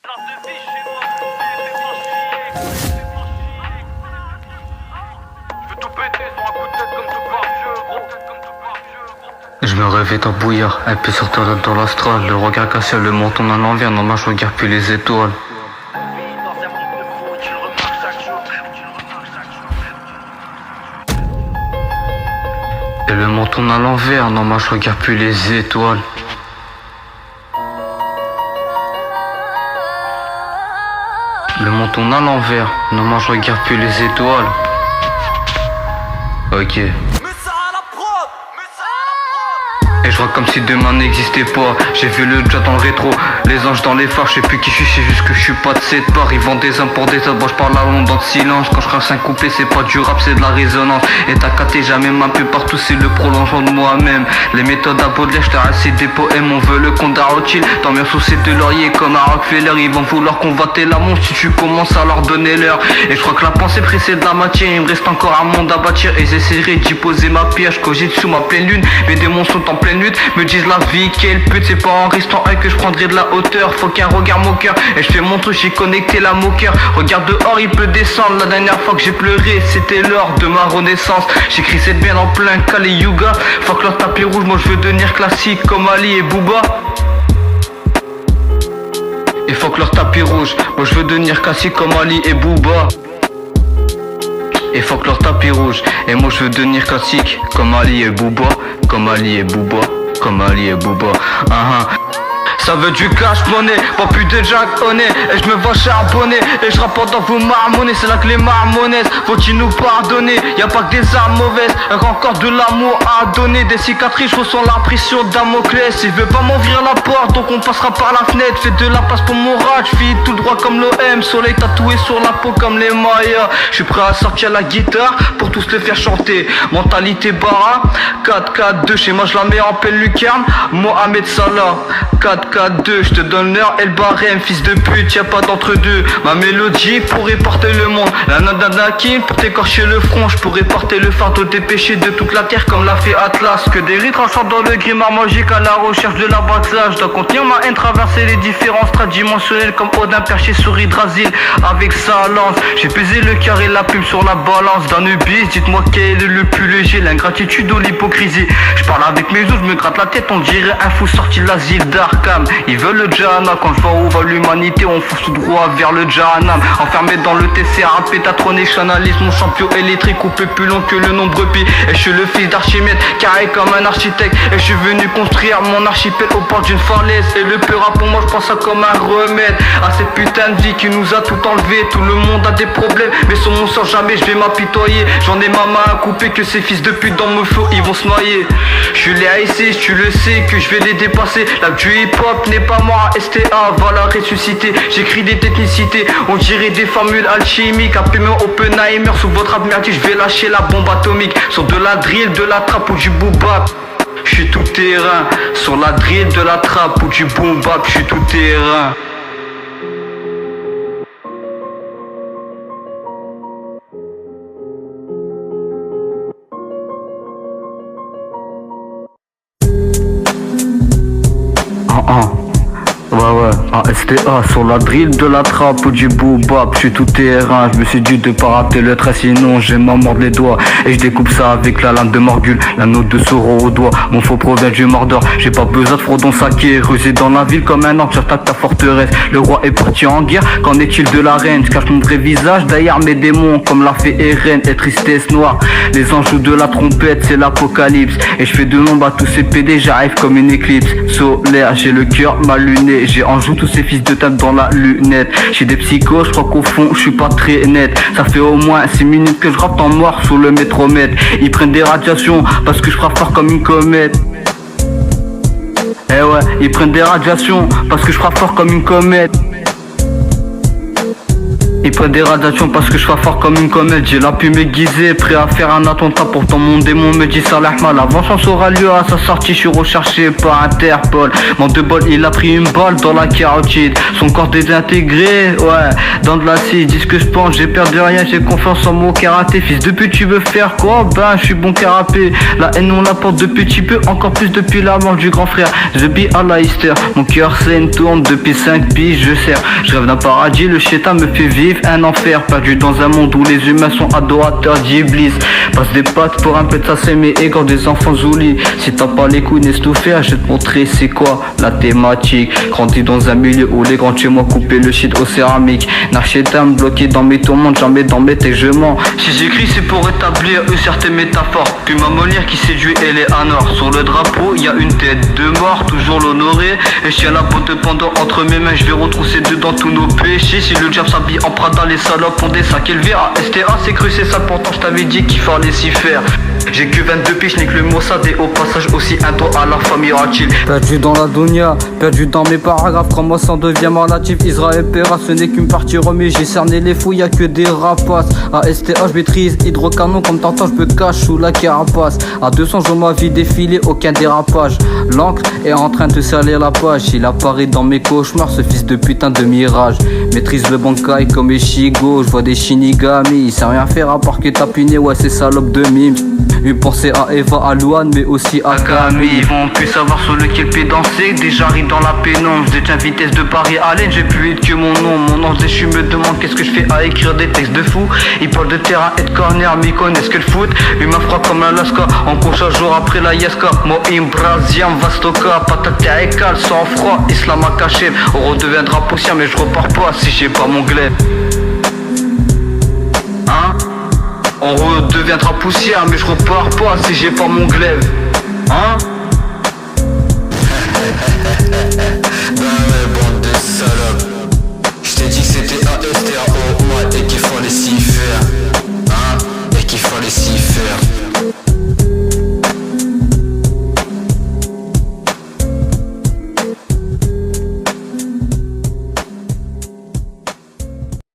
Je me rêvais dans bouillard, un peu sortir dans l'astral. Le regard cassé, le menton à l'envers, non, je regarde plus les étoiles. Et le menton à l'envers, non, je regarde plus les étoiles. Le menton à l'envers, non, je regarde plus les étoiles. Ok. Et je vois comme si demain n'existait pas. J'ai vu le jet dans le rétro, les anges dans les phares. Je sais plus qui je suis, c'est juste que je suis pas de cette part. Ils vendent des hommes pour des hommes, je parle à l'ombre dans le silence. Quand je crache un couplet, c'est pas du rap, c'est de la résonance. Et t'as capté, jamais ma pub partout, c'est le prolongement de moi-même. Les méthodes à Baudelaire, je t'ai assez des poèmes. On veut le compte à Rothschild, tant bien sous ces de laurier comme à Rockefeller. Ils vont vouloir convoiter la montre si tu commences à leur donner l'heure. Et je crois que la pensée pressée de la matière, il me reste encore un monde à bâtir. Et j'essaierai d'y poser ma pierre, je cogite sous ma pleine lune. Mes démons sont en pleine lutte, me disent la vie quelle pute. C'est pas en restant un que je prendrai de la hauteur. Faut qu'un regard moqueur, et je fais mon truc, j'ai connecté la moqueur. Regarde dehors, il peut descendre. La dernière fois que j'ai pleuré, c'était lors de ma renaissance. J'écris cette bien en plein Kali Yuga. Fuck leur tapis rouge, moi je veux devenir classique comme Ali et Booba. Et fuck leur tapis rouge, moi je veux devenir classique comme Ali et Booba. Et fuck leur tapis rouge, et moi je veux devenir classique comme Ali et Booba. Comme Ali et Booba, comme Ali et Booba. Ça veut du cash money, pas plus de Jack Honey. Et je me vois charbonner, et je rapporte dans vos marmonnées. C'est là que les marmonnaient, faut-il nous pardonner? Y'a pas que des armes mauvaises, encore de l'amour à donner. Des cicatrices, je ressens la pression de Damoclès. Il veut pas m'ouvrir la porte, donc on passera par la fenêtre. Fais de la place pour mon rage, fille tout droit comme l'OM. Soleil tatoué sur la peau comme les Mayas. Je suis prêt à sortir la guitare pour tous les faire chanter. Mentalité bara, 4-4-2, chez moi je la mets en pleine lucarne. Mohamed Salah, 4-4-2, je te donne l'heure et le barème, fils de pute, y'a pas d'entre-deux. Ma mélodie pourrait porter le monde, la note d'Anakin pour t'écorcher le front. Je pourrais porter le fardeau des péchés de toute la terre comme l'a fait Atlas. Que des rites tranchant dans le grimoire magique à la recherche de l'abattage. Je dois contenir ma haine, traverser les différences traditionnelles comme Odin perché sur Hydrasil avec sa lance. J'ai pesé le cœur et la plume sur la balance d'Anubis. Dites-moi quel est le plus léger, l'ingratitude ou l'hypocrisie. Je parle avec mes os, je me gratte la tête, on dirait un fou sorti de l'asile d'Arkham. Ils veulent le Jahannam, quand je vois où va l'humanité, on fonce tout droit vers le Jahannam. Enfermé dans le TCA, pétatroné, j'analyse mon champion électrique, coupé plus long que le nombre pi. Et je suis le fils d'Archimède, carré comme un architecte. Et je suis venu construire mon archipel au bord d'une falaise. Et le peur pour moi, je pense ça comme un remède à cette putain de vie qui nous a tout enlevé. Tout le monde a des problèmes, mais sur mon sort jamais je vais m'apitoyer. J'en ai ma main à couper, que ces fils de pute dans mon feu, ils vont se noyer. Je suis les AIC, tu le sais que je vais les dépasser. La du hip-hop n'est pas moi, STA va la ressusciter. J'écris des technicités, on dirait des formules alchimiques. Appelez-moi Oppenheimer, sous votre admirati, je vais lâcher la bombe atomique. Sur de la drill, de la trappe ou du boom-bap. Je suis tout terrain, sur la drill, de la trappe ou du boom-bap. Je suis tout terrain. Ouais, en STA, sur la drill, de la trappe ou du boom-bap. Je suis tout terrain, je me suis dit de pas rater le trait, sinon j'ai m'en mordre les doigts. Et je découpe ça avec la lame de Morgul, la note de Soro au doigt. Mon faux provient du Mordor, j'ai pas besoin de Frodon saké. Rusé dans la ville comme un orc, j'attaque ta forteresse. Le roi est parti en guerre, qu'en est-il de la reine? Je cache mon vrai visage derrière mes démons, comme l'a fait Eren et Tristesse Noire. Les anges jouent de la trompette, c'est l'apocalypse. Et je fais de l'ombre à tous ces PD, j'arrive comme une éclipse solaire. J'ai le cœur mal luné, j'ai en joue tous ces fils de table dans la lunette. J'ai des psychos, je crois qu'au fond je suis pas très net. Ça fait au moins 6 minutes que je rappe en mort sous le métromètre. Ils prennent des radiations parce que je frappe fort comme une comète. Eh ouais, ils prennent des radiations parce que je frappe fort comme une comète. Ils prennent des radiations parce que je suis fort comme une comète. J'ai la pu m'aiguiser, prêt à faire un attentat. Pourtant mon démon me dit ça l'air mal. La vengeance aura lieu à sa sortie, je suis recherché par Interpol. Mon de bol, il a pris une balle dans la carotide. Son corps désintégré, ouais, dans de l'acide. Dis ce que je pense, j'ai perdu rien, j'ai confiance en mon karaté. Fils de pute, tu veux faire quoi? Ben, je suis bon carapé. La haine on la porte depuis petit peu, encore plus depuis la mort du grand frère. The be à la Easter, mon cœur c'est une tourne depuis 5 piges, je sers. Je rêve d'un paradis, le chétan me fait vivre un enfer, perdu dans un monde où les humains sont adorateurs d'Iblis. Passe des pattes pour un peu de ça, c'est mes égaux des enfants zoulis. Si t'as pas les couilles, laisse tout faire, je vais te montrer c'est quoi la thématique. Grandi dans un milieu où les grands chez moi coupaient le shit au céramique. Narchétin bloqué dans mes tourmentes, jamais dans mes textes je mens. Si j'écris c'est pour établir une certaine métaphore. Puis ma Molière qui séduit elle est à nord. Sur le drapeau y a une tête de mort, toujours l'honorer. Et je tiens la botte pendant entre mes mains, je vais retrousser dedans tous nos péchés. Si le diable s'habille en Prada, les salopes ont des sacs élevés à STA, c'est cru c'est ça, pourtant je t'avais dit qu'il fallait s'y faire. J'ai que 22 piges, n'est que le Mossad et au passage aussi un dos à la famille Rachil. Perdu dans la dunya, perdu dans mes paragraphes, crois-moi ça devient malatif. Israël Pera, ce n'est qu'une partie remise, j'ai cerné les fous, y'a que des rapaces. À STA je maîtrise hydrocanon, comme t'entends je me cache sous la carapace. À 200 jours ma vie défilée, aucun dérapage. L'encre est en train de salir la page, il apparaît dans mes cauchemars, ce fils de putain de mirage. Maîtrise le bankai comme Ishigo, je vois des shinigami, il sait rien faire à part que tapiner, ouais ces salopes de mimes. Une pensée à Eva, à Luan, mais aussi à Camille. Ils vont plus savoir sur lequel pied danser. Déjà j'arrive dans la pénombre, je détiens vitesse de Paris Allen. J'ai plus vite que mon nom, mon ange déchu me demande qu'est-ce que je fais à écrire des textes de fou. Ils parlent de terrain et de corner, mais ils connaissent que le foot. Humain froid comme l'Alaska, en coach un jour après la Yaska. Moi Imbrasiam, Vastoka, patate à écale, sans froid, Islam a caché. On redeviendra poussière mais je repars pas si j'ai pas mon glaive. Hein? On redeviendra poussière mais je repars pas si j'ai pas mon glaive. Hein?